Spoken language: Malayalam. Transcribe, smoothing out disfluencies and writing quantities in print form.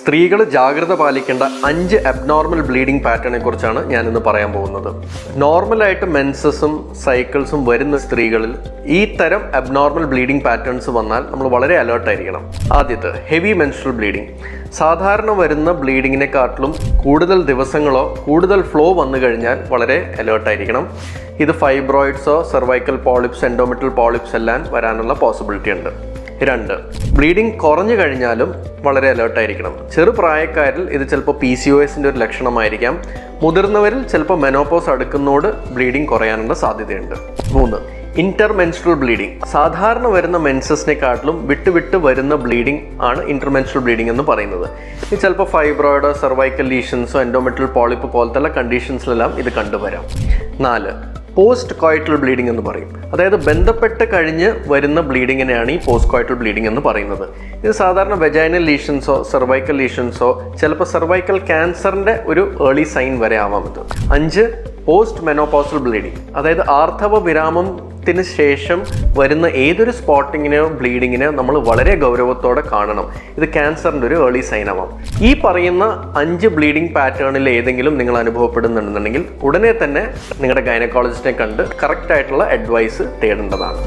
സ്ത്രീകൾ ജാഗ്രത പാലിക്കേണ്ട 5 അബ്നോർമൽ ബ്ലീഡിംഗ് പാറ്റേണിനെ കുറിച്ചാണ് ഞാനിന്ന് പറയാൻ പോകുന്നത്. നോർമലായിട്ട് മെൻസസും സൈക്കിൾസും വരുന്ന സ്ത്രീകളിൽ ഈ തരം അബ്നോർമൽ ബ്ലീഡിംഗ് പാറ്റേൺസ് വന്നാൽ നമ്മൾ വളരെ അലേർട്ടായിരിക്കണം. ആദ്യത്തെ ഹെവി മെൻസ്ട്രൽ ബ്ലീഡിംഗ്. സാധാരണ വരുന്ന ബ്ലീഡിങ്ങിനെക്കാട്ടിലും കൂടുതൽ ദിവസങ്ങളോ കൂടുതൽ ഫ്ലോ വന്നു കഴിഞ്ഞാൽ വളരെ അലേർട്ടായിരിക്കണം. ഇത് ഫൈബ്രോയിഡ്സോ സെർവൈക്കൽ പോളിപ്സ് എൻഡോമെട്രിയൽ പോളിപ്സ് എല്ലാം വരാനുള്ള പോസിബിലിറ്റി ഉണ്ട്. 2, ബ്ലീഡിംഗ് കുറഞ്ഞു കഴിഞ്ഞാലും വളരെ അലേർട്ടായിരിക്കണം. ചെറുപ്രായക്കാരിൽ ഇത് ചിലപ്പോൾ PCOSൻ്റെ ഒരു ലക്ഷണമായിരിക്കാം. മുതിർന്നവരിൽ ചിലപ്പോൾ മെനോപോസ് അടുക്കുന്നതോട് ബ്ലീഡിംഗ് കുറയാനുള്ള സാധ്യതയുണ്ട്. 3, ഇന്റർമെൻസ്ട്രൽ ബ്ലീഡിംഗ്. സാധാരണ വരുന്ന മെൻസസിനെക്കാട്ടിലും വിട്ട് വരുന്ന ബ്ലീഡിംഗ് ആണ് ഇന്റർമെൻസ്ട്രൽ ബ്ലീഡിംഗ് എന്ന് പറയുന്നത്. ഇത് ചിലപ്പോൾ ഫൈബ്രോയിഡോ സെർവൈക്കൽ ലീഷൻസോ എൻഡോമെട്രിയൽ പോളിപ്പ് പോലത്തെ കണ്ടീഷൻസിലെല്ലാം ഇത് കണ്ടുവരാം. 4, പോസ്റ്റ് കോയിറ്റൽ ബ്ലീഡിംഗ് എന്ന് പറയും. അതായത് ബന്ധപ്പെട്ട് കഴിഞ്ഞ് വരുന്ന ബ്ലീഡിങ്ങിനെയാണ് ഈ പോസ്റ്റ് കോയിറ്റൽ ബ്ലീഡിംഗ് എന്ന് പറയുന്നത്. ഇത് സാധാരണ വെജൈനൽ ലീഷൻസോ സെർവൈക്കൽ ലീഷൻസോ ചിലപ്പോൾ സെർവൈക്കൽ ക്യാൻസറിൻ്റെ ഒരു ഏർലി സൈൻ വരെ ആവാം ഇത്. 5, പോസ്റ്റ് മെനോപോസൽ ബ്ലീഡിംഗ്. അതായത് ആർത്തവ വിരാമത്തിന് ശേഷം വരുന്ന ഏതൊരു സ്പോട്ടിങ്ങിനെയോ ബ്ലീഡിങ്ങിനെയോ നമ്മൾ വളരെ ഗൗരവത്തോടെ കാണണം. ഇത് ക്യാൻസറിൻ്റെ ഒരു ഏർലി സൈൻ ആവാം. ഈ പറയുന്ന 5 ബ്ലീഡിംഗ് പാറ്റേണിൽ ഏതെങ്കിലും നിങ്ങൾ അനുഭവപ്പെടുന്നുണ്ടെന്നുണ്ടെങ്കിൽ ഉടനെ തന്നെ നിങ്ങളുടെ ഗൈനക്കോളജിസ്റ്റിനെ കണ്ട് കറക്റ്റായിട്ടുള്ള അഡ്വൈസ് തേടേണ്ടതാണ്.